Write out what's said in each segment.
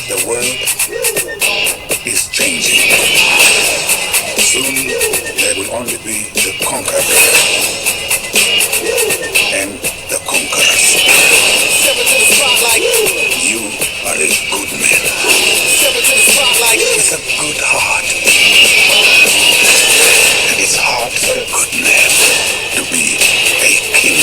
The world is changing. Soon there will only be the conquered and the conquerors. You are a good man. It's a good heart. And it's hard for a good man to be a king.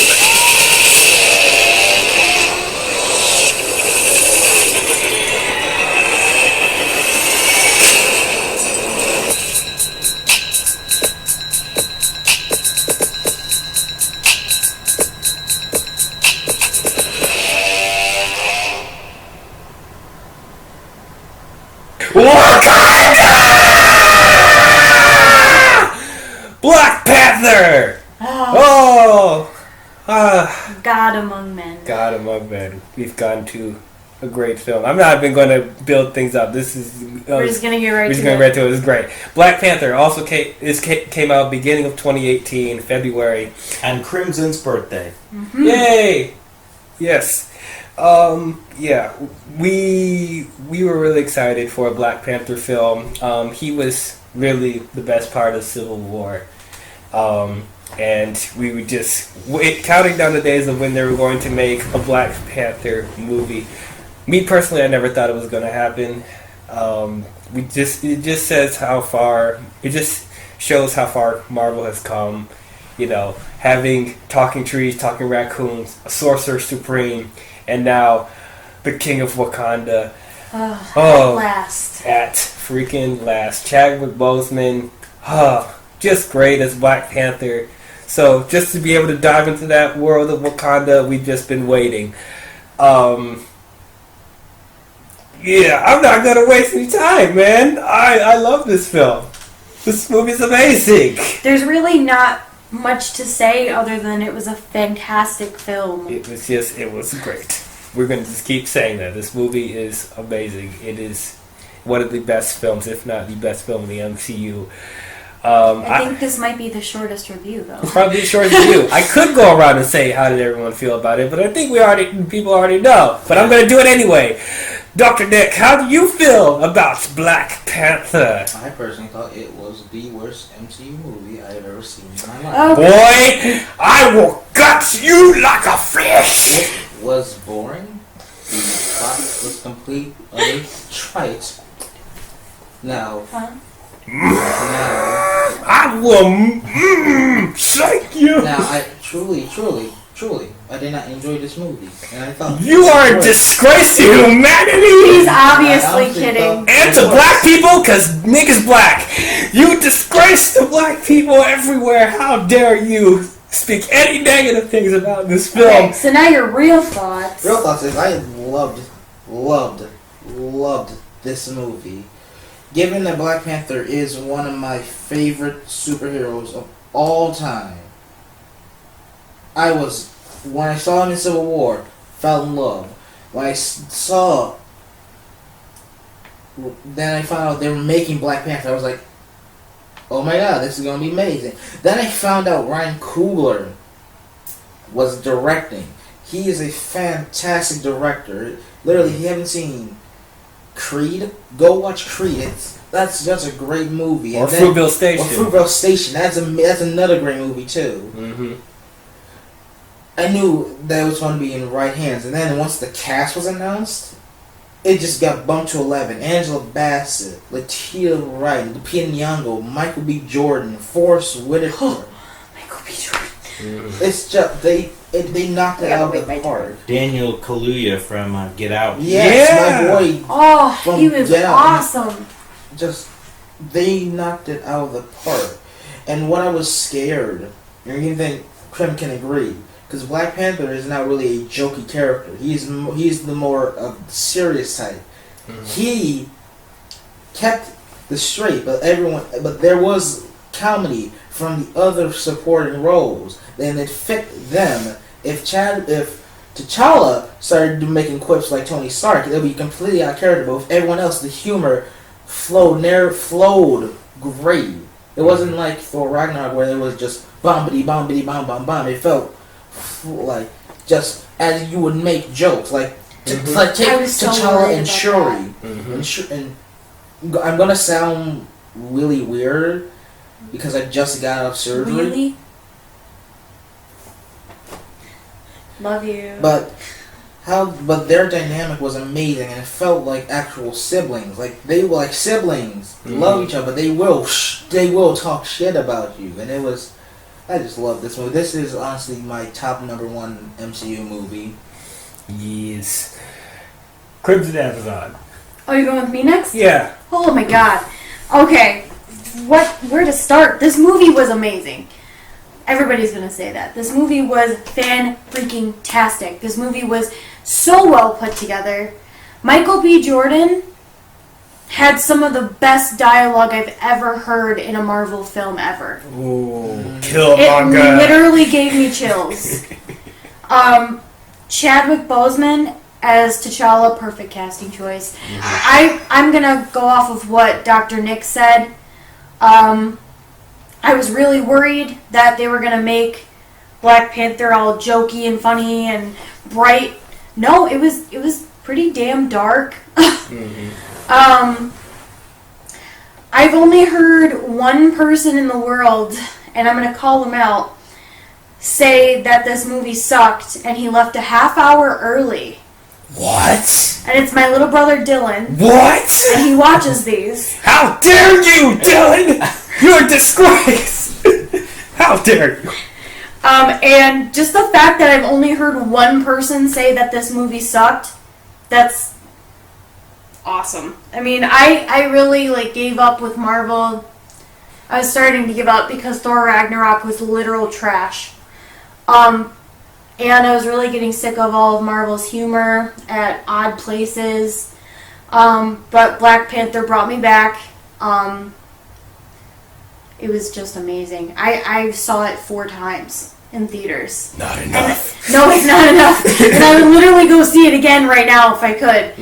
Black Panther! God among men. God among men. We've gone to a great film. I'm not even going to build things up. This is... We're just going to get right to it. We're just going to get right to it. It's great. Black Panther also came out beginning of 2018, February. And Crimson's birthday. Mm-hmm. Yay! Yes. Yeah. We were really excited for a Black Panther film. He was really the best part of Civil War. And we were just counting down the days of when they were going to make a Black Panther movie. Me personally, I never thought it was going to happen. It just says how far. It just shows how far Marvel has come. You know, having talking trees, talking raccoons, a sorcerer supreme, and now the King of Wakanda. At last. At freaking last. Chadwick Boseman. Just great as Black Panther. So just to be able to dive into that world of Wakanda, we've just been waiting. Yeah, I'm not gonna waste any time, man. I love this film. This movie's amazing. There's really not much to say other than it was a fantastic film. It was great. We're gonna just keep saying that. This movie is amazing. It is one of the best films, if not the best film in the MCU. I think this might be the shortest review, though. Probably the shortest review. I could go around and say how did everyone feel about it, but I think people already know. But I'm going to do it anyway. Dr. Nick, how do you feel about Black Panther? I personally thought it was the worst MCU movie I have ever seen in my life. Oh. Boy, I will gut you like a fish! It was boring. The plot was complete, utter trite. Now, I will shake you! Now, I truly, I did not enjoy this movie. And I thought you are a disgrace to humanity! He's obviously kidding. And to black people, because Nick is black. You disgrace to black people everywhere. How dare you speak any negative things about this film? Okay, so now your real thoughts. Real thoughts is I loved this movie. Given that Black Panther is one of my favorite superheroes of all time, when I saw him in Civil War, fell in love. When I then I found out they were making Black Panther, I was like, oh my god, this is going to be amazing. Then I found out Ryan Coogler was directing. He is a fantastic director. Literally, if you haven't seen Creed, go watch Creed. That's a great movie. Or Fruitvale Station. Or Fruitvale Station. That's another great movie too. Mm-hmm. I knew that it was going to be in the right hands, and then once the cast was announced, it just got bumped to 11. Angela Bassett, Letitia Wright, Lupita Nyong'o, Michael B. Jordan, Forrest Whitaker. Michael B. Jordan. Mm-hmm. It's just they knocked it out of the park. Daniel Kaluuya from Get Out. Yes, my boy. Oh, from he was Get Out. awesome. Just they knocked it out of the park. And what I was scared, and you think Krim can agree, because Black Panther is not really a jokey character. He's the more serious type. Mm-hmm. He kept the straight, but there was comedy from the other supporting roles, and it fit them. If T'Challa started making quips like Tony Stark, it would be completely out of character. But with everyone else, the humor flowed great. It wasn't like Thor Ragnarok where it was just bombity bombity bomb bomb bomb. It felt like just as you would make jokes, like take T'Challa and Shuri. and I'm gonna sound really weird because I just got out of surgery. Really? Love you. But their dynamic was amazing, and it felt like actual siblings. Like they were like siblings, love each other. But they will talk shit about you, and it was. I just love this movie. This is honestly my top #1 MCU movie. Yes. Crimson Amazon. Oh, you're going with me next? Yeah. Oh my god. Okay. Where to start? This movie was amazing. Everybody's gonna say that. This movie was fan-freaking-tastic. This movie was so well put together. Michael B. Jordan had some of the best dialogue I've ever heard in a Marvel film ever. Ooh. It Killmonger. literally gave me chills. Chadwick Boseman as T'Challa, perfect casting choice. I'm gonna go off of what Dr. Nick said. I was really worried that they were gonna make Black Panther all jokey and funny and bright. No, it was pretty damn dark. I've only heard one person in the world, and I'm gonna call him out, say that this movie sucked, and he left a half hour early. What? And it's my little brother Dylan, What? and he watches these. How dare you, Dylan? You're a disgrace. How dare you? And just the fact that I've only heard one person say that this movie sucked, that's awesome. I mean, I really gave up with Marvel. I was starting to give up because Thor Ragnarok was literal trash. And I was really getting sick of all of Marvel's humor at odd places. But Black Panther brought me back. It was just amazing. I saw it 4 times in theaters. Not enough. No, it's not enough. And I would literally go see it again right now if I could.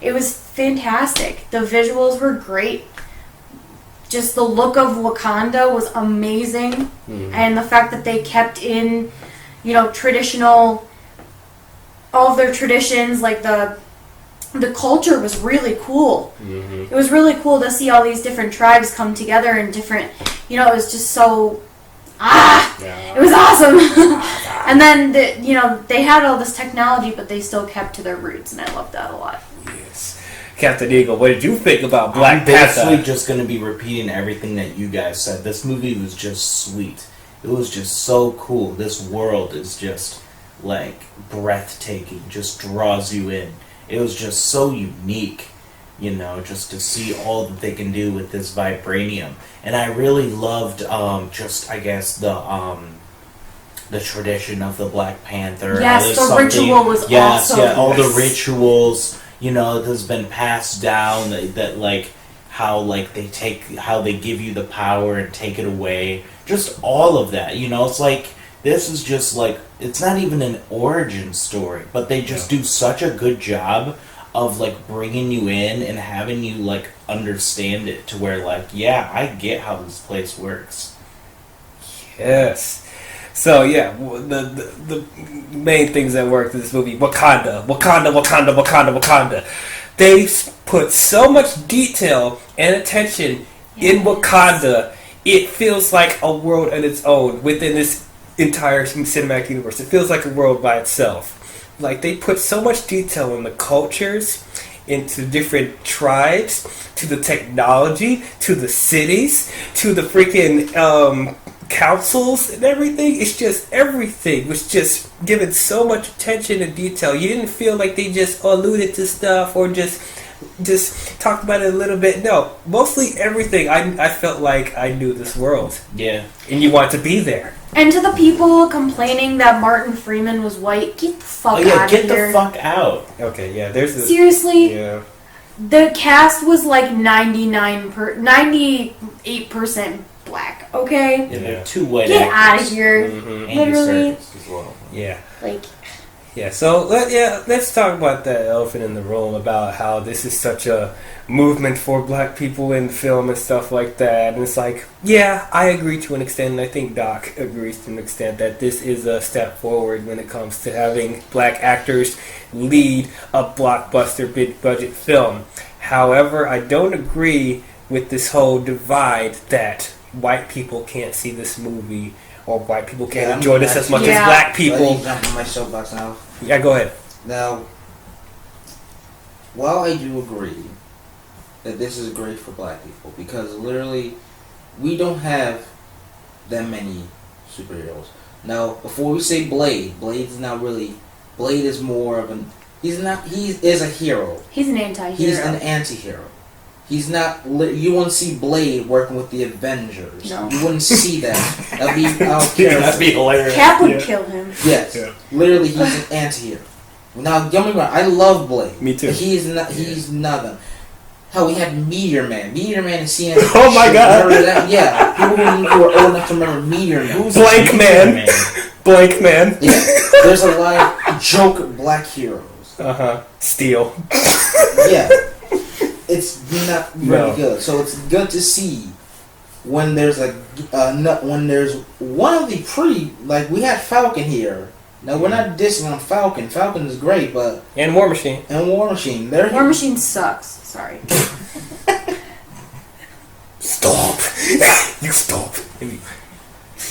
It was fantastic. The visuals were great. Just the look of Wakanda was amazing. And the fact that they kept in, traditional, all of their traditions, like the culture was really cool. It was really cool to see all these different tribes come together and different, it was just so, it was awesome. And then, they had all this technology, but they still kept to their roots, and I loved that a lot. Yes. Captain Eagle, what did you think about Black I'm basically Panther? just going to be repeating everything that you guys said. This movie was just sweet. It was just so cool. This world is just, breathtaking. Just draws you in. It was just so unique, just to see all that they can do with this vibranium. And I really loved, the tradition of the Black Panther. Yes, the ritual was awesome. Yeah, all the rituals, that has been passed down, that how they give you the power and take it away. Just all of that, it's this is just it's not even an origin story, but they just do such a good job of bringing you in and having you understand it to where yeah, I get how this place works. Yes. So yeah, the main things that worked in this movie, Wakanda. They put so much detail and attention in Wakanda. It feels like a world on its own within this entire cinematic universe. It feels like a world by itself. They put so much detail in the cultures, into different tribes, to the technology, to the cities, to the freaking councils and everything. It's just everything was just given so much attention and detail. You didn't feel like they just alluded to stuff or just talked about it a little bit. No, mostly everything. I felt like I knew this world. Yeah. And you want to be there. And to the people complaining that Martin Freeman was white, get the fuck out of get here. the fuck out. Okay, yeah, there's this. Seriously? Yeah. The cast was 98% black, okay? Yeah, they're 2 white Get out of actors. here. Andy Literally. Serkis as well. Yeah. Yeah. So let's talk about the elephant in the room, about how this is such a movement for black people in film and stuff like that. And it's I agree to an extent, and I think Doc agrees to an extent that this is a step forward when it comes to having black actors lead a blockbuster big budget film. However, I don't agree with this whole divide that white people can't see this movie or white people can't Yeah, enjoy this as much Yeah. as black Let people. me jump on my soapbox now. Yeah, go ahead. Now, while I do agree that this is great for black people, because literally, we don't have that many superheroes. Now, before we say Blade is not really. Blade is more of an. He is a hero. He's an anti-hero. He's an anti-hero. He's not. You wouldn't see Blade working with the Avengers. No. You wouldn't see that. That'd be out of character. That'd be hilarious. Cap would kill him. Yes. Yeah. Literally, he's an anti-hero. Now, don't me wrong. I love Blade. Me too. But he's not. He's nothing. Hell, we had Meteor Man. Meteor Man is seen. Oh my God. Remember that? Yeah. People who are old enough to remember Meteor Man. Who's Blank the Man. Blank Man. Yeah. There's a lot of joke black heroes. Steel. Yeah. It's not very No. good. So it's good to see when there's when there's one of the like we had Falcon here. Now we're not dissing on Falcon. Falcon is great, but And War Machine. and War Machine, War Machine sucks. Sorry. Stop. You stop.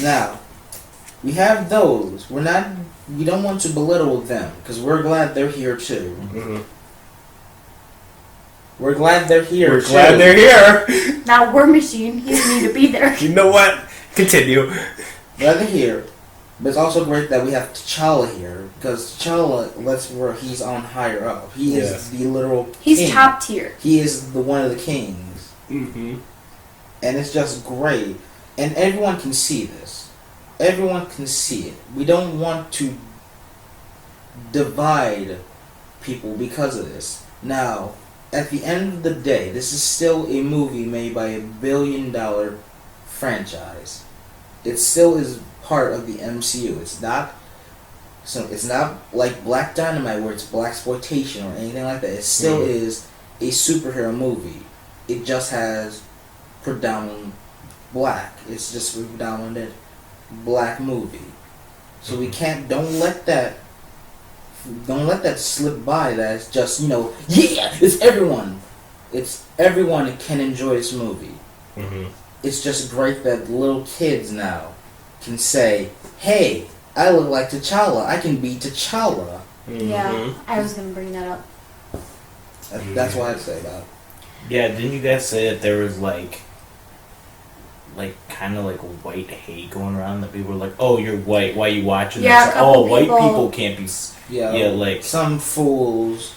Now we have those. We don't want to belittle them because we're glad they're here too. Mhm. We're glad they're here. We're too. glad they're here. Not War Machine. He didn't need to be there. You know what? Continue. Glad they're here. But it's also great that we have T'Challa here because T'Challa, that's where he's on higher up. He Yes. is the literal. He's king. top tier. He is one of the kings, Mm-hmm. and it's just great. And everyone can see this. Everyone can see it. We don't want to divide people because of this. Now, at the end of the day, this is still a movie made by $1 billion franchise. It still is part of the MCU. It's not like Black Dynamite where it's blaxploitation or anything like that. It still is a superhero movie. It just has predominant black. It's just a predominant black movie. So we can't don't let that slip by that it's just, yeah, it's everyone. It's everyone that can enjoy this movie. Mm-hmm. It's just great that little kids now can say, hey, I look like T'Challa. I can be T'Challa. Yeah, I was gonna bring that up. That's what I'd say about it. Yeah, didn't you guys say that there was like kind of like white hate going around that people were like, oh, you're white, why you watching Yeah, this? a couple Oh, white people- people can't be. Yeah, Like some fools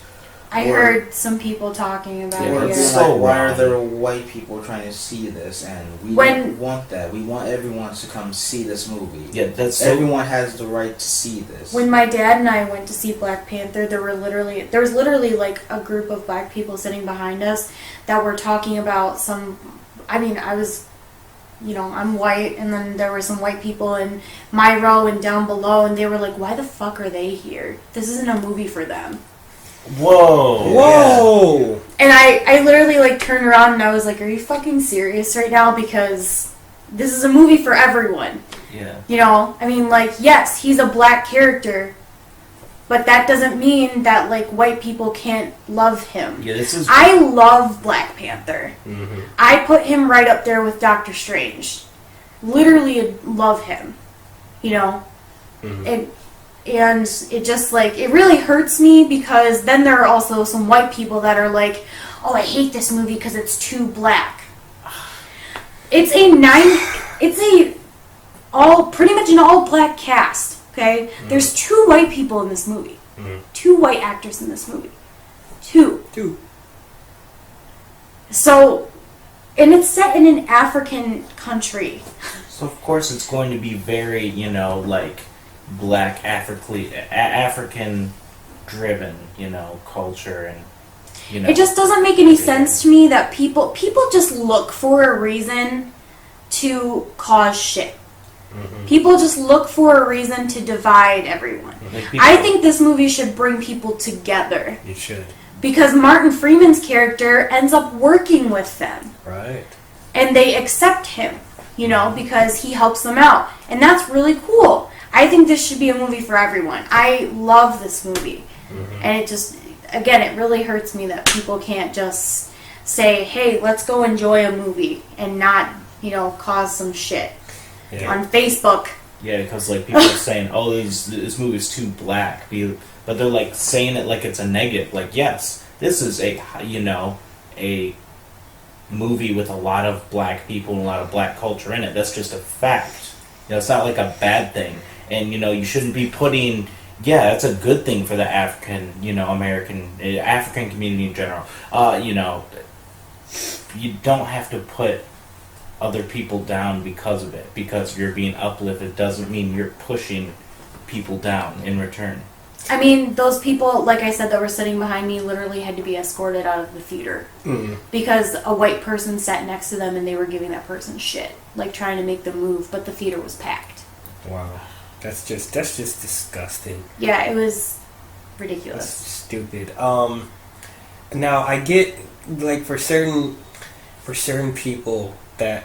I Or- heard some people talking about Yeah, were it being it's here. so like, why are wrong. there white people trying to see this? And we When- don't want that. We want everyone to come see this movie. yeah, that's so. Everyone has the right to see this. When my dad and I went to see Black Panther, there was literally like a group of black people sitting behind us that were talking about I was, I'm white, and then there were some white people in my row and down below, and they were like, why the fuck are they here? This isn't a movie for them. Whoa! Whoa! And I literally like turned around and I was like, are you fucking serious right now? Because this is a movie for everyone. Yeah. Yes, he's a black character, but that doesn't mean that like white people can't love him. Yeah, this is. I love Black Panther. Mm-hmm. I put him right up there with Doctor Strange. Literally love him. Mm-hmm. And it just like, it really hurts me because then there are also some white people that are like, oh, I hate this movie because it's too black. It's pretty much an all black cast, okay? Mm-hmm. There's 2 white people in this movie. Mhm. 2 white actors in this movie. 2. So, and it's set in an African country. So of course it's going to be very, like black African driven, culture and It just doesn't make any sense to me that people just look for a reason to cause shit. Mm-hmm. People just look for a reason to divide everyone. like, people, I think this movie should bring people together You should. because Martin Freeman's character ends up working with them Right. and they accept him, because he helps them out. And that's really cool. I think this should be a movie for everyone. I love this movie. Mm-hmm. And it just, again, it really hurts me that people can't just say, hey, let's go enjoy a movie and not, cause some shit on Facebook. Yeah, because like people are saying, "Oh, this movie's too black," but they're like saying it like it's a negative. Like, yes, this is a a movie with a lot of black people and a lot of black culture in it. That's just a fact. It's not like a bad thing, and you shouldn't be putting. Yeah, that's a good thing for the African, African community in general. You don't have to put other people down because of it. Because you're being uplifted doesn't mean you're pushing people down in return. I mean, those people, like I said, that were sitting behind me literally had to be escorted out of the theater. Because a white person sat next to them and they were giving that person shit. Like, trying to make them move, but the theater was packed. Wow. That's just disgusting. Yeah, it was ridiculous. That's stupid. Now, I get, like, for certain people that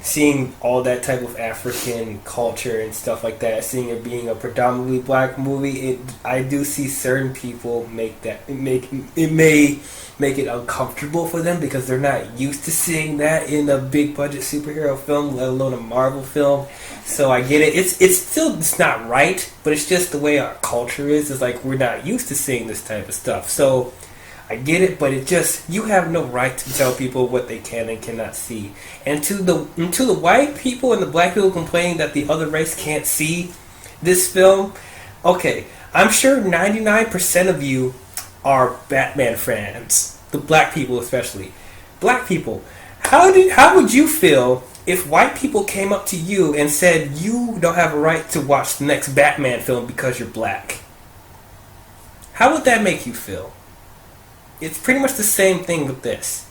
seeing all that type of African culture and stuff like that, seeing it being a predominantly black movie, I do see certain people it may make it uncomfortable for them because they're not used to seeing that in a big budget superhero film, let alone a Marvel film. So I get it. It's not right, but it's just the way our culture is. It's like we're not used to seeing this type of stuff. So I get it, but you have no right to tell people what they can and cannot see. And to the white people and the black people complaining that the other race can't see this film, okay, I'm sure 99% of you are Batman fans. The black people especially. Black people, how would you feel if white people came up to you and said you don't have a right to watch the next Batman film because you're black? How would that make you feel? It's pretty much the same thing with this.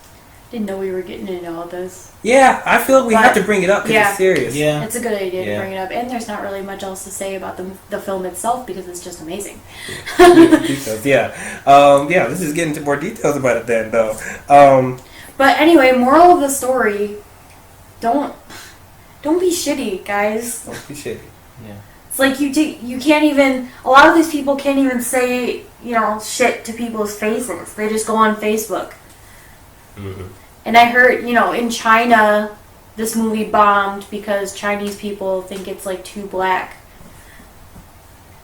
Didn't know we were getting into all this. Yeah, I feel like we have to bring it up because it's serious. Yeah. It's a good idea to bring it up. And there's not really much else to say about the film itself because it's just amazing. Details, this is getting into more details about it then, though. But anyway, moral of the story, don't be shitty, guys. Don't be shitty. Yeah. It's like you can't even, a lot of these people can't even say, shit to people's faces. They just go on Facebook. Mm-hmm. And I heard, in China, this movie bombed because Chinese people think it's like too black.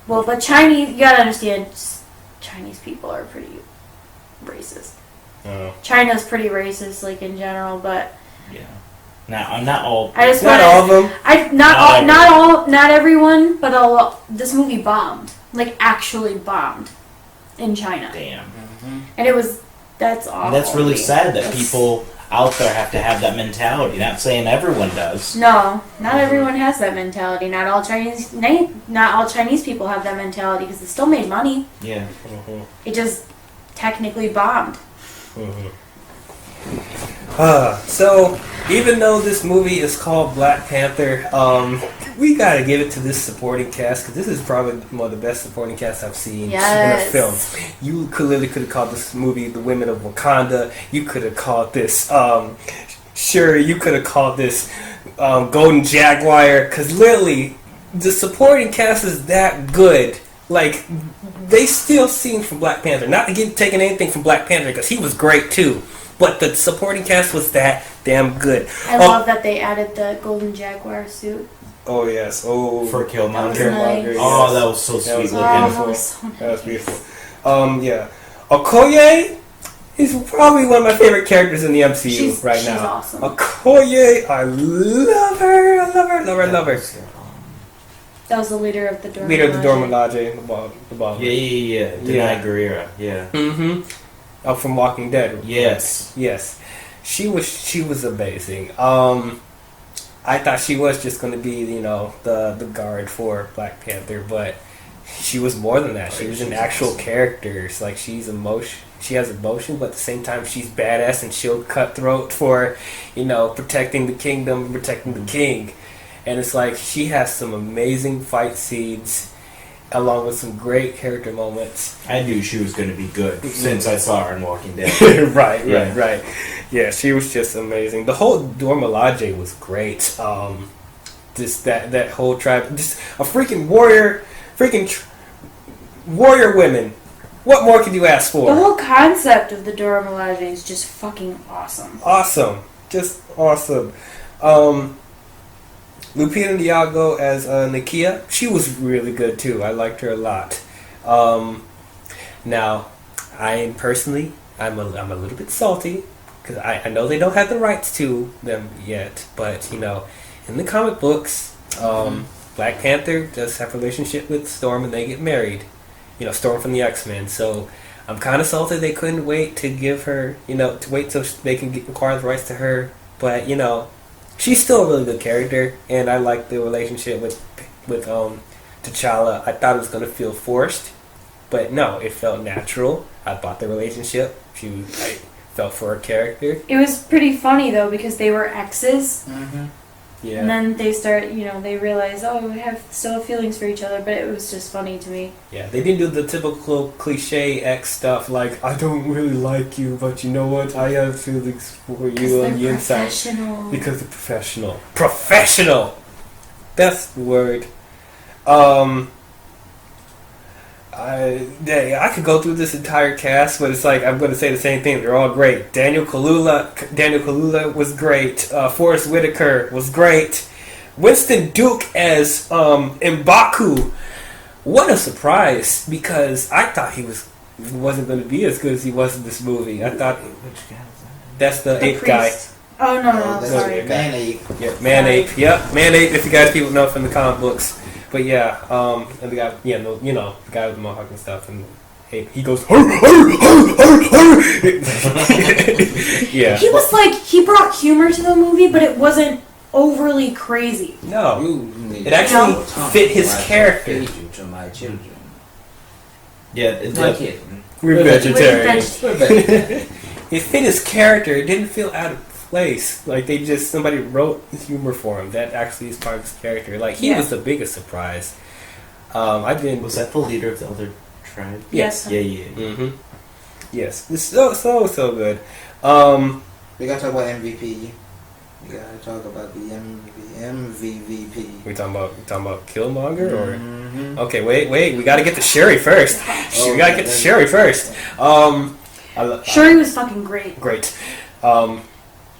Well, but you gotta understand, Chinese people are pretty racist. Oh. China's pretty racist, like in general, but Yeah. Not all. I just Not all of them. Not everyone, but this movie bombed, like actually bombed, in China. Damn. And that's awful. And that's really sad that people out there have to have that mentality. Not saying everyone does. No, not everyone has that mentality. Not all Chinese people have that mentality because it still made money. Yeah. Mm-hmm. It just technically bombed. Mm-hmm. So, even though this movie is called Black Panther, we gotta give it to this supporting cast because this is probably one of the best supporting casts I've seen in a film. You could have called this movie The Women of Wakanda. You could have called this, you could have called this Golden Jaguar because literally the supporting cast is that good. Like, they steal scenes from Black Panther. Not to get taking anything from Black Panther because he was great too. But the supporting cast was that damn good. I love that they added the Golden Jaguar suit. Oh, yes. Oh, For Killmonger. Nice. Yes. Oh, that was so sweet looking. That was so nice. That was beautiful. Yeah. Okoye is probably one of my favorite characters in the MCU she's now. She's awesome. Okoye, I love her. I love her. That was the leader of the Dora Milaje, the ball. Yeah. Denai Guerrera. Yeah. Mm-hmm. From Walking Dead. Yes. She was amazing. I thought she was just going to be, the guard for Black Panther, but she was more than that. She was an actual character. It's like she has emotion, but at the same time she's badass and she'll cutthroat for, protecting the kingdom, protecting the king. And it's like she has some amazing fight scenes along with some great character moments. I knew she was going to be good since I saw her in Walking Dead. Right. Yeah, she was just amazing. The whole Dora Milaje was great. Just that whole tribe, just a freaking warrior women. What more could you ask The for? whole concept of the Dora Milaje is just fucking awesome. Awesome. Just awesome. Lupita Nyong'o as Nakia, she was really good too. I liked her a lot. Now, I'm a little bit salty because I know they don't have the rights to them yet, but in the comic books, Black Panther does have a relationship with Storm and they get married. Storm from the X-Men. So I'm kind of salty they couldn't wait to give her, to wait till they can acquire the rights to her. But she's still a really good character, and I like the relationship with T'Challa. I thought it was gonna feel forced, but no, it felt natural. I bought the relationship. I felt for her character. It was pretty funny though because they were exes, Yeah. and then they they realize, oh, we still have feelings for each other. But it was just funny to me. Yeah, they didn't do the typical cliche ex stuff like, I don't really like you, but you know what? I have feelings for you on the inside. Professional. Because they're professional. Professional! That's the word. I could go through this entire cast, but it's like I'm going to say the same thing. They're all great. Daniel Kaluuya was great. Forrest Whitaker was great. Winston Duke as M'Baku. What a surprise! Because I thought he wasn't going to be as good as he was in this movie. I thought Which guy was that? that's the ape guy. Priest. Oh no, that's sorry. Man-Ape. Yeah, Man-Ape. Yep, Man-Ape. If you guys people know from the comic books. But yeah, and the guy, the guy with the mohawk and stuff, and he goes, yeah. He brought humor to the movie, but it wasn't overly crazy. No, You need it actually to fit his watch character. feed you to my children. Yeah, it My did. kid. We're vegetarians. We're vegetarian. It fit his character. It didn't feel out of place. Like somebody wrote humor for him. That actually is part of his character. Like he was the biggest surprise. I didn't. Was that the leader of the other tribe? Yes. Yeah. Mm-hmm. Yes. It's so good. We gotta talk about MVP. We gotta talk about the MVVP. We talking about Killmonger or? Mhm. Okay, wait. We gotta get to Sherry first. We gotta get to Sherry first. Shuri was fucking great. Great.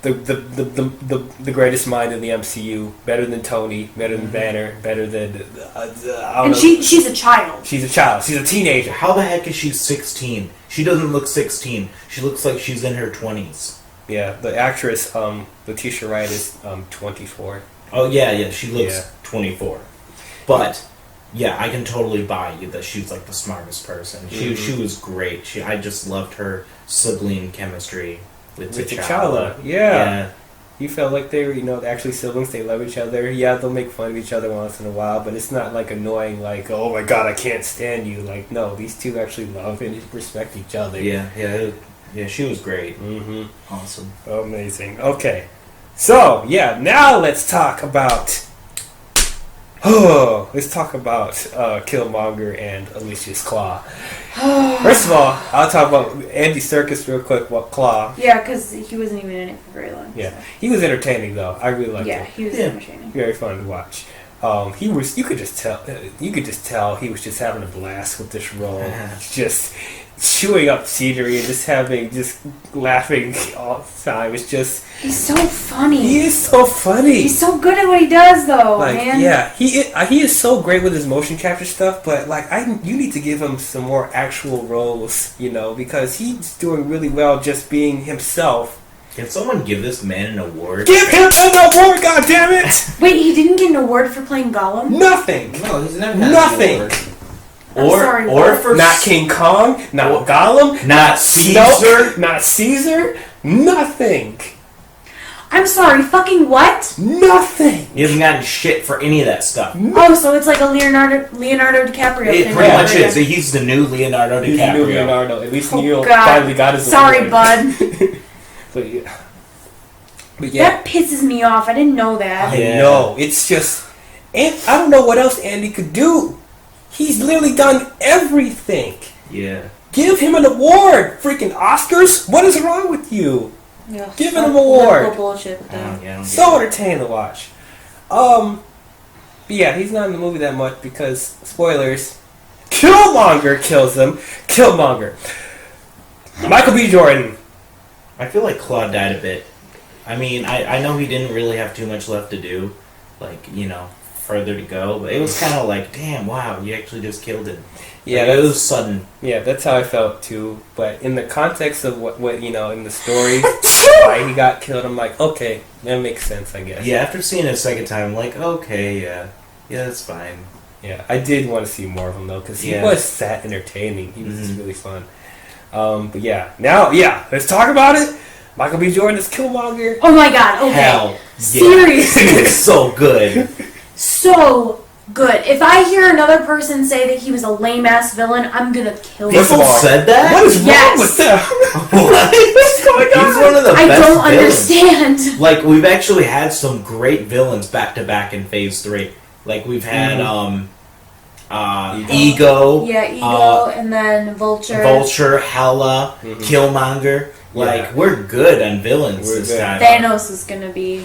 The greatest mind in the MCU. Better than Tony. Better than Banner. Better than. I don't And know. she's a child. She's a child. She's a teenager. How the heck is she 16? She doesn't look 16. She looks like she's in her 20s. Yeah, the actress, Letitia Wright is 24. Oh, yeah, she looks Yeah. 24. But, yeah, I can totally buy you that she's like the smartest person. She was great. I just loved her sibling chemistry with T'Challa. Yeah. You felt like they were, actually siblings. They love each other. Yeah, they'll make fun of each other once in a while, but it's not like annoying, like, oh my god, I can't stand you. Like, no, these two actually love and respect each other. Yeah, she was great. Mm-hmm. Awesome. Amazing. Okay. So, yeah, now let's talk about... Killmonger and Alicia's Claw. First of all, I'll talk about Andy Serkis real quick about Claw. Yeah, because he wasn't even in it for very long. Yeah. He was entertaining, though. I really liked Yeah, him. he was entertaining. Very fun to watch. You could just tell he was just having a blast with this role. Just chewing up scenery and just laughing all the time. It's just He's so funny. he is so funny. He's so good at what he does, though, Like, man. yeah, he is so great with his motion capture stuff. But like, you need to give him some more actual roles, because he's doing really well just being himself. Can someone give this man an award? Give him an award, goddammit! Wait, he didn't get an award for playing Gollum? Nothing. No, he's never had Nothing. an award. I'm sorry, or what? for Not King Kong, not Gollum, not Snoke, Caesar. not Caesar, nothing. I'm sorry, fucking what? Nothing. He hasn't gotten shit for any of that stuff. Oh, so it's like a Leonardo DiCaprio It thing. pretty all much over is. again. He's the new Leonardo He's the DiCaprio. new Leonardo. At least Oh, Neil God. finally got his Sorry, award. bud. But yeah, That pisses me off. I didn't know that. I Yeah. know. It's just, and I don't know what else Andy could do. He's literally done everything. Yeah. Give him an award, freaking Oscars. What is wrong with you? Ugh, Give him some an award. political bullshit. I don't get So it. entertaining to watch. But yeah, he's not in the movie that much because spoilers. Killmonger kills him. Killmonger. Michael B. Jordan. I feel like Claude died a bit. I mean, I know he didn't really have too much left to do, like, further to go, but it was kind of like, damn, wow, you actually just killed him. Yeah, like, it was sudden. Yeah, that's how I felt too. But in the context of what in the story, why he got killed, I'm like, okay, that makes sense, I guess. Yeah, after seeing it a second time, I'm like, okay, yeah, that's fine. Yeah, I did want to see more of him though, because he was that entertaining. He was just really fun. But yeah, now, let's talk about it. Michael B. Jordan is Killmonger. Oh my god, okay. Hell, seriously. He was so good. So good. If I hear another person say that he was a lame-ass villain, I'm gonna kill him. People said that? What is wrong Yes. with that? What? What's going on? He's one of the I best don't villains. understand. Like, we've actually had some great villains back-to-back in Phase 3. Like, we've had, Ego. Yeah, Ego, and then Vulture. Vulture, Hela, Killmonger. Like, we're good on villains We're this good. time. Thanos is gonna be...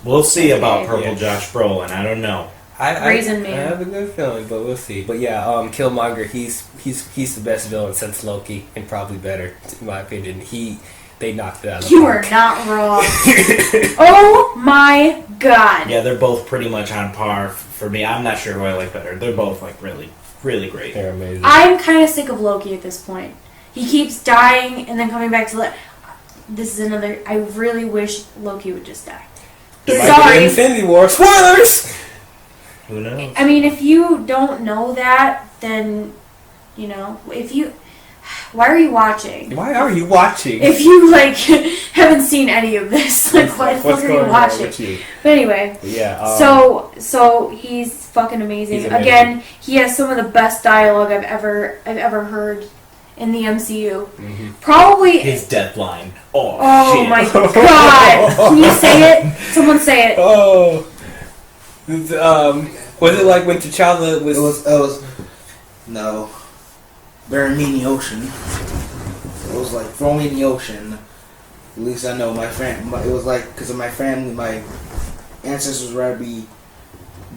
We'll see about Purple Yeah. Josh Brolin. I don't know. Raisin I Man. have a good feeling, but we'll see. But yeah, Killmonger, he's the best villain since Loki, and probably better, in my opinion. They knocked it out of the You park. are not wrong. Oh my god. Yeah, they're both pretty much on par for me. I'm not sure who I like better. They're both, like, really, really great. They're amazing. I'm kind of sick of Loki at this point. He keeps dying and then coming back to life. This is another... I really wish Loki would just die. There might be Sorry. an Infinity War. Spoilers! Who knows? I mean, if you don't know that, then, if you... Why are you watching? Why are you watching? If you, haven't seen any of this, why the fuck What's are you going on watching? with you? But anyway, Yeah. so he's fucking amazing. He's amazing. Again, he has some of the best dialogue I've ever heard in the MCU. Probably. His death line. Oh, Oh shit. my god! Can you say it? Someone say it. Oh. Was it like when T'Challa was... It was no. Bury me in the ocean. It was like, throw me in the ocean. At least I know it was like, because of my family, my ancestors would rather be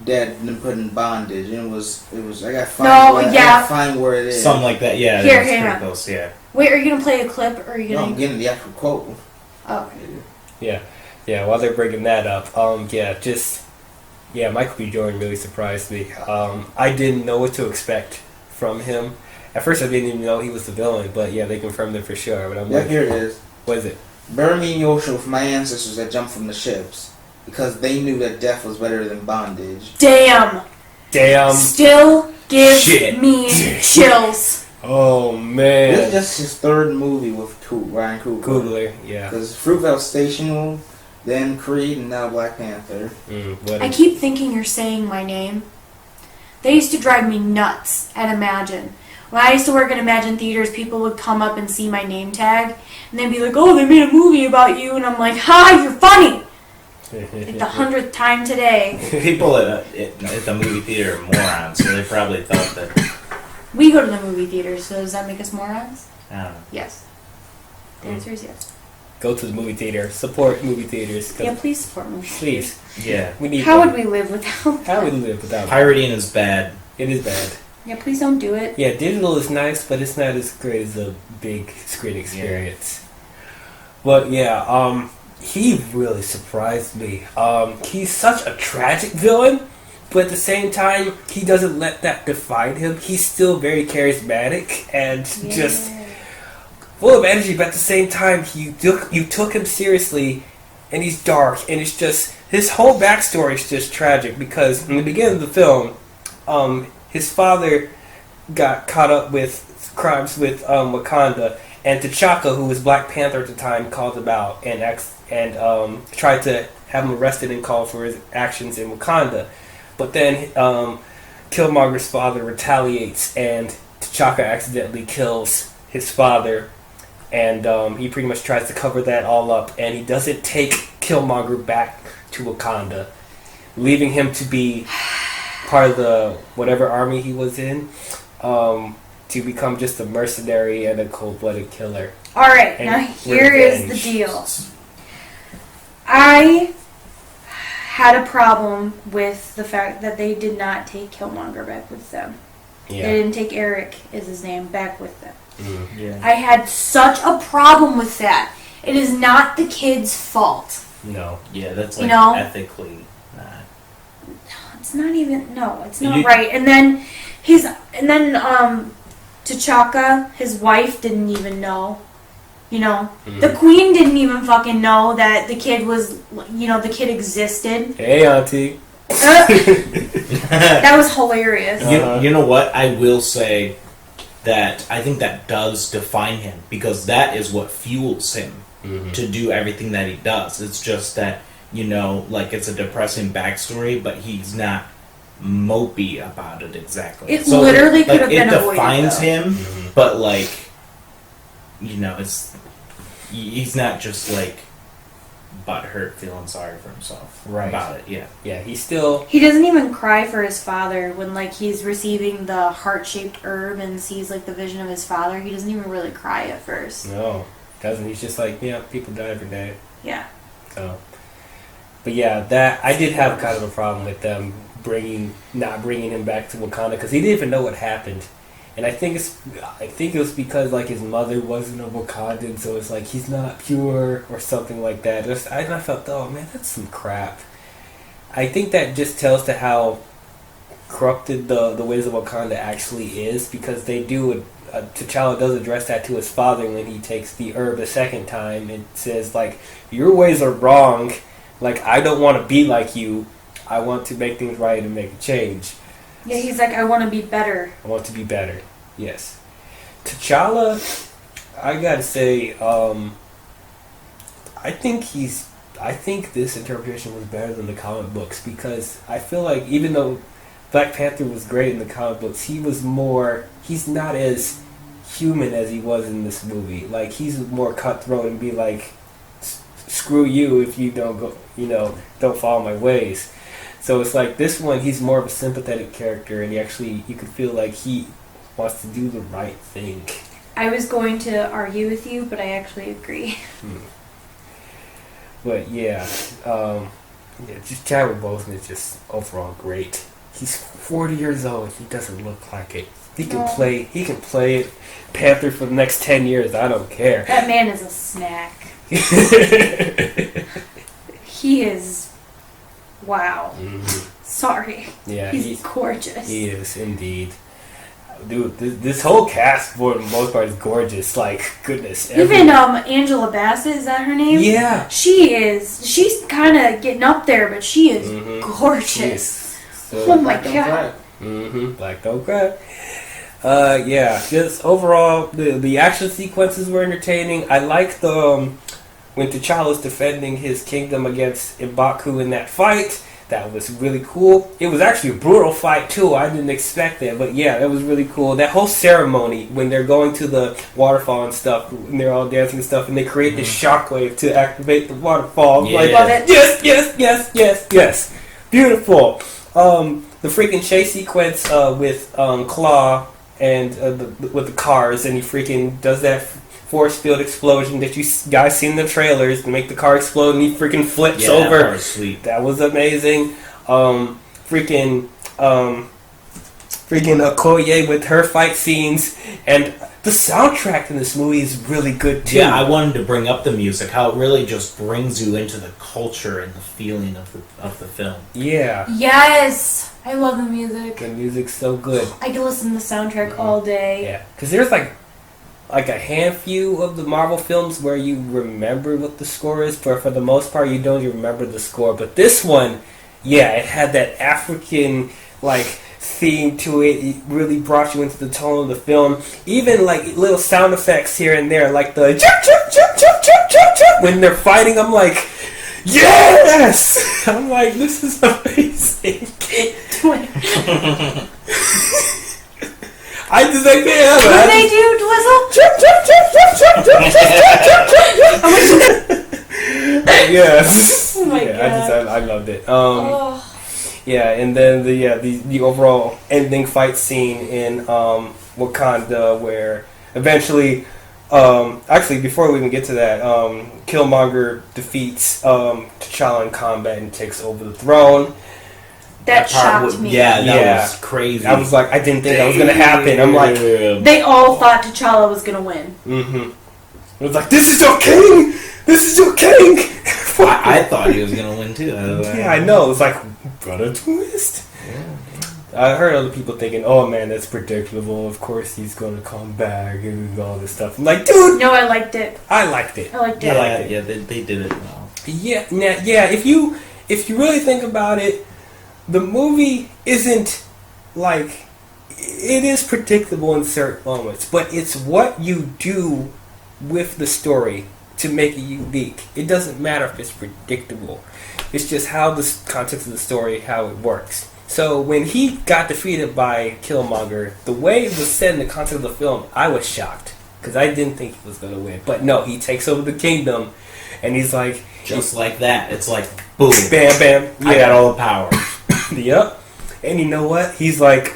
dead than put in bondage. And it was, I got to find, I gotta find where it is. Something like that, yeah. Here, that's hang pretty on. close, yeah. Wait, are you gonna play a clip or are you No, gonna? I'm getting the actual quote. Oh. Yeah, while they're bringing that up, Michael B. Jordan really surprised me. I didn't know what to expect from him. At first, I didn't even know he was the villain, but yeah, they confirmed it for sure. But I'm Yeah, like, here it is. what is it? Bury me in the ocean with my ancestors that jumped from the ships. Because they knew that death was better than bondage. Damn. Still gives Shit. me chills. Oh man. This is just his third movie with Ryan Coogler. Coogler, yeah. Because Fruitvale Station, then Creed, and now Black Panther. I keep thinking you're saying my name. They used to drive me nuts at Imagine. When I used to work at Imagine Theaters, people would come up and see my name tag, and they'd be like, "Oh, they made a movie about you," and I'm like, "Ha, you're funny!" Like the 100th time today. People at the movie theater are morons, so they probably thought that... We go to the movie theaters, so does that make us morons? I don't know. Yes. The answer is yes. Go to the movie theater. Support movie theaters. 'Cause Yeah, please support me. please. Yeah. We need How them. would we live without How that? would we live without them? Pirating is bad. It is bad. Yeah, please don't do it. Yeah, digital is nice, but it's not as great as a big screen experience. But yeah, he really surprised me. He's such a tragic villain, but at the same time, he doesn't let that define him. He's still very charismatic and just full of energy, but at the same time, you took him seriously, and he's dark, and it's just his whole backstory is just tragic because in the beginning of the film, his father got caught up with crimes with Wakanda, and T'Chaka, who was Black Panther at the time, called him out and tried to have him arrested and called for his actions in Wakanda. But then Killmonger's father retaliates, and T'Chaka accidentally kills his father, and he pretty much tries to cover that all up, and he doesn't take Killmonger back to Wakanda, leaving him to be part of the whatever army he was in, to become just a mercenary and a cold-blooded killer. Alright, And now here is the revenge. deal. I had a problem with the fact that they did not take Killmonger back with them. Yeah. They didn't take Eric, is his name, back with them. Yeah. I had such a problem with that. It is not the kid's fault. No. Yeah, that's You like know? ethically not. It's not even, no, it's not You- right. And then T'Chaka, his wife, didn't even know. You know, the queen didn't even fucking know that the kid was, the kid existed. Hey, Auntie. That was hilarious. You know what? I will say that I think that does define him because that is what fuels him to do everything that he does. It's just that, like it's a depressing backstory, but he's not mopey about it exactly. It literally could have been it avoided, defines though. him, but it's he's not just like butthurt feeling sorry for himself about it. Yeah. Yeah, he's still... He doesn't even cry for his father when, he's receiving the heart-shaped herb and sees, the vision of his father. He doesn't even really cry at first. No, doesn't. He's just like, people die every day. Yeah. So, but yeah, that I did have kind of a problem with them not bringing him back to Wakanda because he didn't even know what happened, and I think it was because his mother wasn't a Wakandan, so it's he's not pure or something like that. I felt, oh man, that's some crap. I think that just tells to how corrupted the ways of Wakanda actually is because they do. T'Challa does address that to his father when he takes the herb a second time and says your ways are wrong. I don't want to be like you. I want to make things right and make a change. Yeah, he's I want to be better. I want to be better. Yes. T'Challa, I gotta say, I think this interpretation was better than the comic books because I feel even though Black Panther was great in the comic books, he's not as human as he was in this movie. He's more cutthroat and be screw you if you don't go, don't follow my ways. So it's this one, he's more of a sympathetic character, and you could feel he wants to do the right thing. I was going to argue with you, but I actually agree. But yeah, just Chadwick Boseman is just overall great. He's 40 years old. He doesn't look like it. He can play it Panther for the next 10 years. I don't care. That man is a snack. He is. Wow. Sorry. Yeah, he's gorgeous. He is indeed. Dude, this whole cast for the most part is gorgeous. Goodness. Even Angela Bassett, is that her name? Yeah. She's kind of getting up there, but she is gorgeous. Oh my god. Black don't cry. Yeah. Just overall, the action sequences were entertaining. I liked the when T'Challa was defending his kingdom against M'Baku in that fight. That was really cool. It was actually a brutal fight too. I didn't expect that, but yeah, it was really cool. That whole ceremony when they're going to the waterfall and stuff, and they're all dancing and stuff, and they create this shockwave to activate the waterfall. Yeah. Love it. Yes. Beautiful. The freaking chase sequence with Claw and with the cars, and he freaking does that force field explosion that you guys seen in the trailers to make the car explode, and he freaking flips over. That part was sweet. That was amazing. Freaking Okoye with her fight scenes, and the soundtrack in this movie is really good too. Yeah, I wanted to bring up the music, how it really just brings you into the culture and the feeling of the film. Yeah. Yes, I love the music. The music's so good. I can listen to the soundtrack all day. Yeah, because there's like a handful of the Marvel films where you remember what the score is, but for the most part you don't even remember the score. But this one, yeah, it had that African theme to it. It really brought you into the tone of the film. Even little sound effects here and there, like the jump, jump, jump, jump, jump, jump, jump. When they're fighting, I'm like, yes! I'm like, this is amazing. I just can't help it. What do they do, D-Wizzle? Jump, jump, jump, jump, jump, jump, jump, jump, jump, jump. Yes. Oh my God. I loved it. Yeah, and then the overall ending fight scene in Wakanda, where eventually, actually before we even get to that, Killmonger defeats T'Challa in combat and takes over the throne. That part shocked was- me. Yeah, that Yeah. was crazy. I was like, I didn't think that was gonna happen. I'm like, Damn. They all thought T'Challa was gonna win. it was like, this is your king. This is your king. I thought he was gonna win too. I was like, Yeah, I know. It's like, what a twist. I heard other people thinking, oh man, that's predictable. Of course he's going to come back and all this stuff. I'm like, dude, No, I liked it. I liked it. I liked it. Yeah, liked it. yeah, they did it well. Yeah, yeah. If you really think about it, the movie isn't like, it is predictable in certain moments, but it's what you do with the story to make it unique. It doesn't matter if it's predictable. It's just how the context of the story, how it works. So when he got defeated by Killmonger, the way it was said in the context of the film, I was shocked because I didn't think he was going to win. But no, he takes over the kingdom, and he's like, Just like that, it's like boom, bam, bam. Yeah. I got all the power. Yep. And you know what? He's like,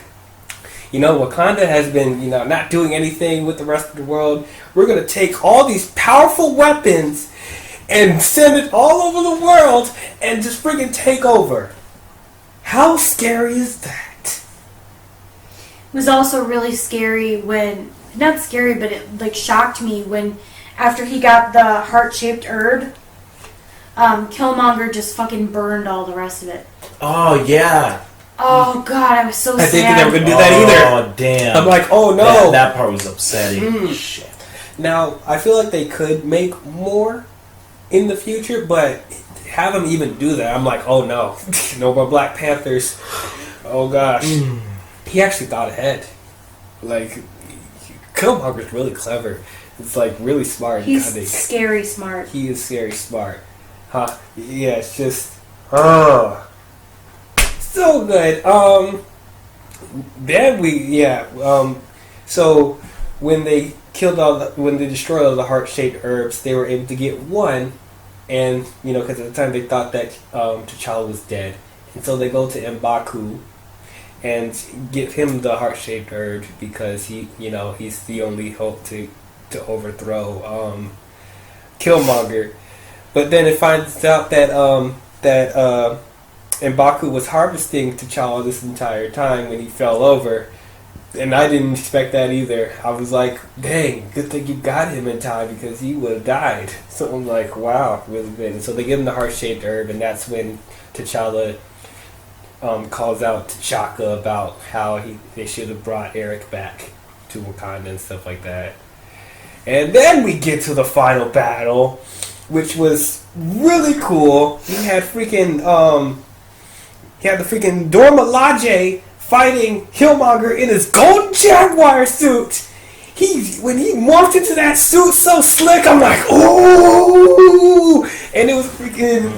Wakanda has been, not doing anything with the rest of the world. We're going to take all these powerful weapons and send it all over the world and just friggin' take over. How scary is that? It was also really scary when, not scary, but it like shocked me when, after he got the heart-shaped herb, Killmonger just fucking burned all the rest of it. Oh yeah. Oh god, I was so I sad. didn't think they were going to do that either. Oh damn. I'm like, oh no. That part was upsetting. Shit. Now, I feel like they could make more in the future, but have them even do that, I'm like, oh no. No more Black Panthers. Oh gosh. He actually thought ahead. Like, Killmonger's really clever. It's like really smart. He's God, scary smart. he is very smart. Huh? Yeah, it's just, oh. So good. Then so when they when they destroyed all the heart-shaped herbs, they were able to get one, and because at the time they thought that T'Challa was dead, and so they go to M'Baku and give him the heart-shaped herb because he's the only hope to overthrow Killmonger. But then it finds out that M'Baku was harvesting T'Challa this entire time when he fell over. And I didn't expect that either. I was like, dang, good thing you got him in time because he would have died. So I'm like, wow, really good. And so they give him the heart-shaped herb, and that's when T'Challa calls out T'Chaka about how they should have brought Eric back to Wakanda and stuff like that. And then we get to the final battle, which was really cool. He had the freaking Dora Milaje fighting Killmonger in his golden Jaguar suit. When he morphed into that suit so slick, I'm like, ooh! And it was freaking,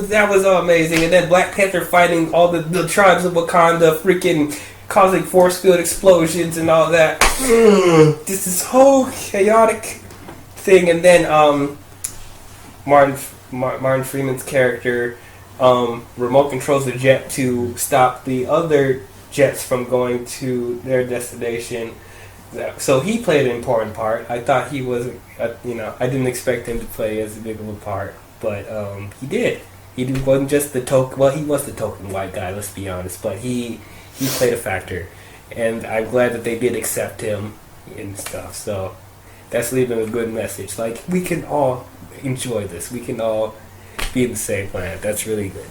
that was amazing. And then Black Panther fighting all the tribes of Wakanda, freaking causing force field explosions and all that. This is whole chaotic thing. And then Martin Freeman's character remote controls the jet to stop the other jets from going to their destination. So he played an important part. I thought he wasn't, I didn't expect him to play as big of a part, but he did. He wasn't just the token. Well, he was the token white guy. Let's be honest, but he played a factor, and I'm glad that they did accept him and stuff. So that's leaving a good message. Like, we can all enjoy this. We can all be in the same planet. That's really good.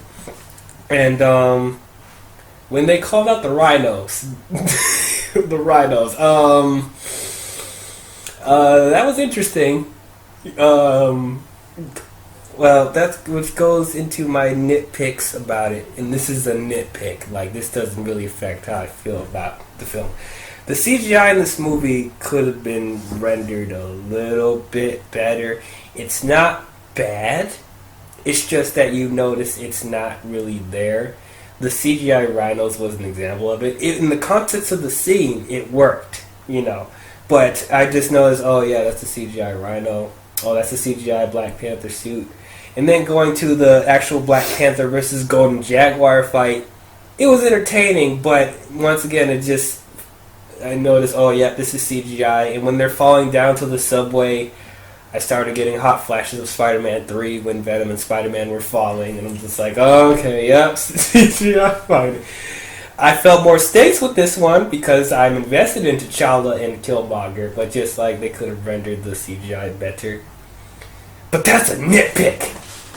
And when they called out the rhinos, that was interesting. Well, that's which goes into my nitpicks about it, and this is a nitpick. Like, this doesn't really affect how I feel about the film. The CGI in this movie could have been rendered a little bit better. It's not bad. It's just that you notice it's not really there. The CGI rhinos was an example of it. In the context of the scene, it worked, But I just noticed, oh yeah, that's a CGI rhino. Oh, that's a CGI Black Panther suit. And then going to the actual Black Panther versus Golden Jaguar fight, it was entertaining, but once again, I noticed, oh yeah, this is CGI. And when they're falling down to the subway, I started getting hot flashes of Spider-Man 3 when Venom and Spider-Man were falling, and I'm just like, oh, okay, yep, yeah, fine. I felt more stakes with this one because I'm invested in T'Challa and Killmonger, but just like they could have rendered the CGI better. But that's a nitpick.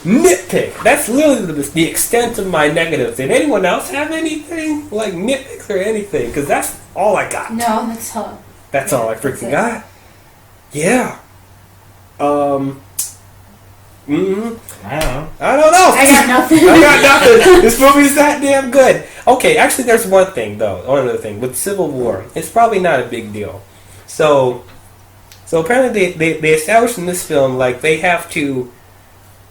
Nitpick. That's literally the extent of my negatives. Did anyone else have anything like nitpicks or anything? Because that's all I got. No, that's all. That's all I That's freaking it. got. Yeah. I don't know. I don't know. I got nothing. I got nothing. This movie's that damn good. Okay, actually, there's one thing though. One other thing with Civil War, it's probably not a big deal. So apparently they established in this film like they have to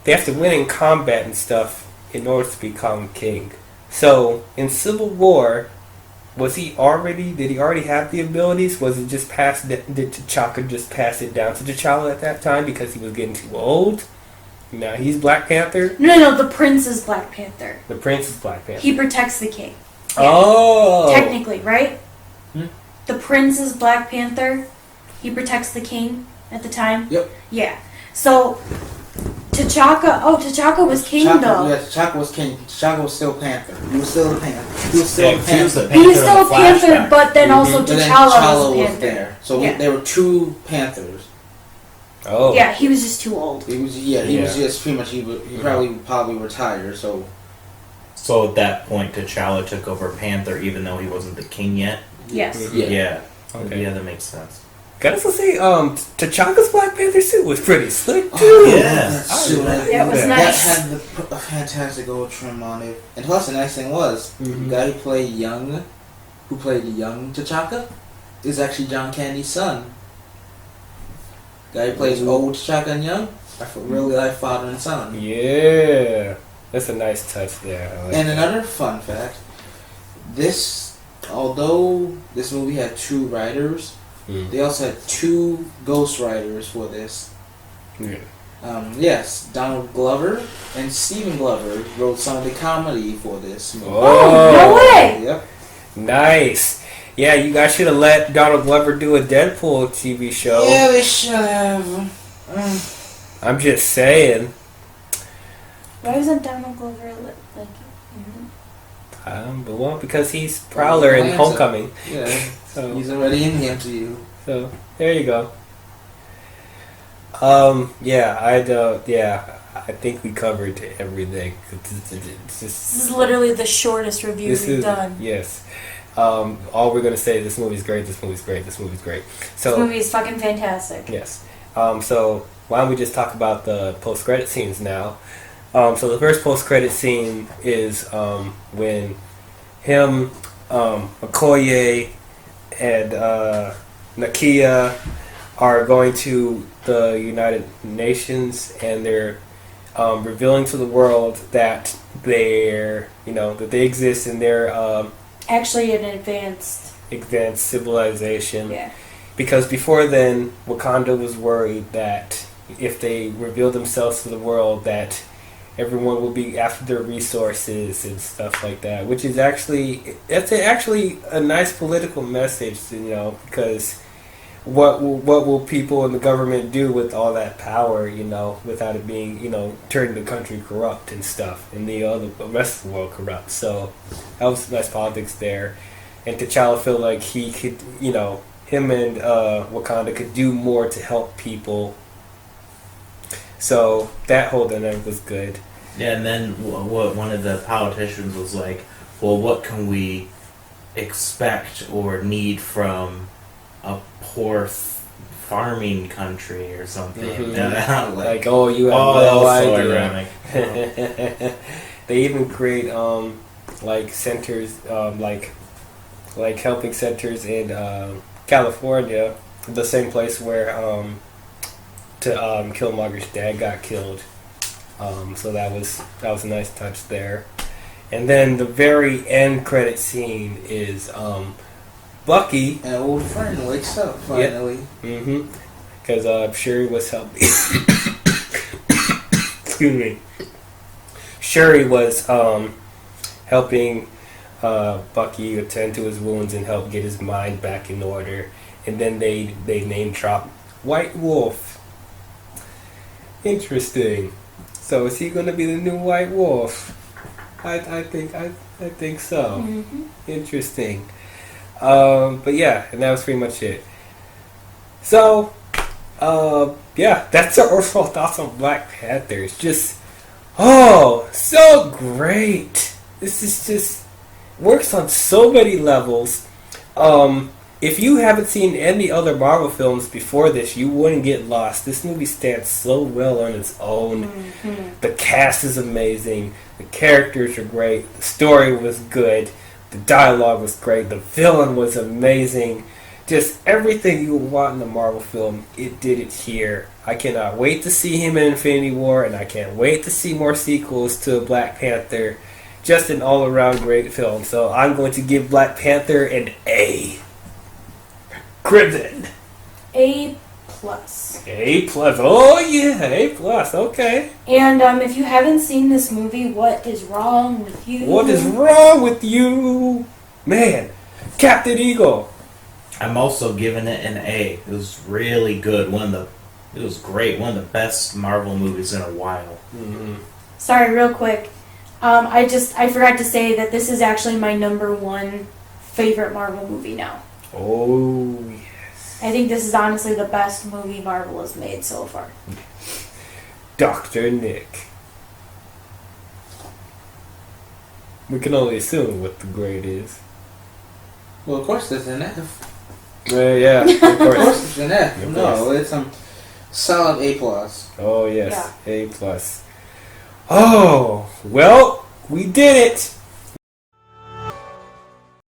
win in combat and stuff in order to become king. So in Civil War, did he already have the abilities? Was it just passed? Did T'Chaka just pass it down to T'Challa at that time because he was getting too old? Now he's Black Panther. No, the prince is Black Panther. The prince is Black Panther. He protects the king. Oh, Technically, right? Hmm? The prince is Black Panther. He protects the king at the time. Yep. Yeah. So T'Chaka was king though. Yeah, T'Chaka was king. T'Chaka was still Panther. He was still a Panther. He was still Yeah, a he was Panther. the He was Panther still in a the Panther, flashback. but then also But then T'Challa was a Panther. there. So Yeah. there were two Panthers. oh, Yeah, he was just too old. He was Yeah. just pretty much he probably retired. So So at that point, T'Challa took over Panther, even though he wasn't the king yet. Yes. yeah. Okay. Yeah, that makes sense. Gotta say, T'Chaka's Black Panther suit was pretty slick too. Oh, Yeah. that suit, Yeah, it was Yeah. nice. That had a fantastic gold trim on it. And plus, the nice thing was, Mhm. the guy who played young T'Chaka, is actually John Candy's son. The guy who plays old T'Chaka and young, I really like father and son. Yeah, that's a nice touch there. I like And that. another fun fact, although this movie had two writers, Mm. they also had two ghost writers for this. Yeah. Yes, Donald Glover and Stephen Glover wrote some of the comedy for this movie. Oh, no way! Yep. Nice. Yeah, you guys should have let Donald Glover do a Deadpool TV show. Yeah, they should have. I'm just saying. Why wasn't Donald Glover like? But well, because he's Prowler in Atlanta. Homecoming. Yeah, So, he's already in the MCU. so there you go. I think we covered everything. This is literally the shortest review we've done. Yes. All we're gonna say is this movie's great. This movie's great. This movie's great. So This movie is fucking fantastic. yes. So why don't we just talk about the post-credit scenes now? So the first post-credit scene is when him, Okoye, and Nakia are going to the United Nations, and they're revealing to the world that that they exist in their Actually, an advanced. advanced civilization. Yeah. Because before then, Wakanda was worried that if they reveal themselves to the world, that everyone will be after their resources and stuff like that. Which is actually a nice political message, because what will people in the government do with all that power, without it being, turning the country corrupt and stuff, and the rest of the world corrupt. So that was nice politics there, and T'Challa felt like he could, him and Wakanda could do more to help people. So that whole dynamic was good. Yeah, and then what one of the politicians was like, well, what can we expect or need from a poor farming country or something? Mhm. And Like, oh, you have oh, no that was so idea. ironic. They even create like centers, like helping centers in California, the same place where Killmonger's dad got killed. So that was a nice touch there. And then the very end credit scene is Bucky. An old friend wakes up finally. Mm-hmm. Because Shuri was helping. Excuse me. Shuri was helping Bucky attend to his wounds and help get his mind back in order. And then they name drop White Wolf. Interesting. So is he going to be the new White Wolf? I think so. Mm-hmm. Interesting. But yeah, and that was pretty much it. So, yeah, that's our overall thoughts on Black Panther. It's just, oh, so great. This is just works on so many levels. If you haven't seen any other Marvel films before this, you wouldn't get lost. This movie stands so well on its own. Mm-hmm. The cast is amazing. The characters are great. The story was good. The dialogue was great. The villain was amazing. Just everything you would want in a Marvel film, it did it here. I cannot wait to see him in Infinity War, and I can't wait to see more sequels to Black Panther. Just an all-around great film. So I'm going to give Black Panther an A. Crimson. A+. A+. Oh yeah, A+. Okay. And if you haven't seen this movie, what is wrong with you? What is wrong with you? Man, Captain Eagle. I'm also giving it an A. It was really good. It was great. One of the best Marvel movies in a while. Mm-hmm. Sorry, real quick. I forgot to say that this is actually my number 1 favorite Marvel movie now. Oh, yes. I think this is honestly the best movie Marvel has made so far. Dr. Nick. We can only assume what the grade is. Well, of course there's an F. Yeah, of Of course. course there's an F. Of No, course. it's solid A+. Oh, yes. A+. Oh, well, we did it.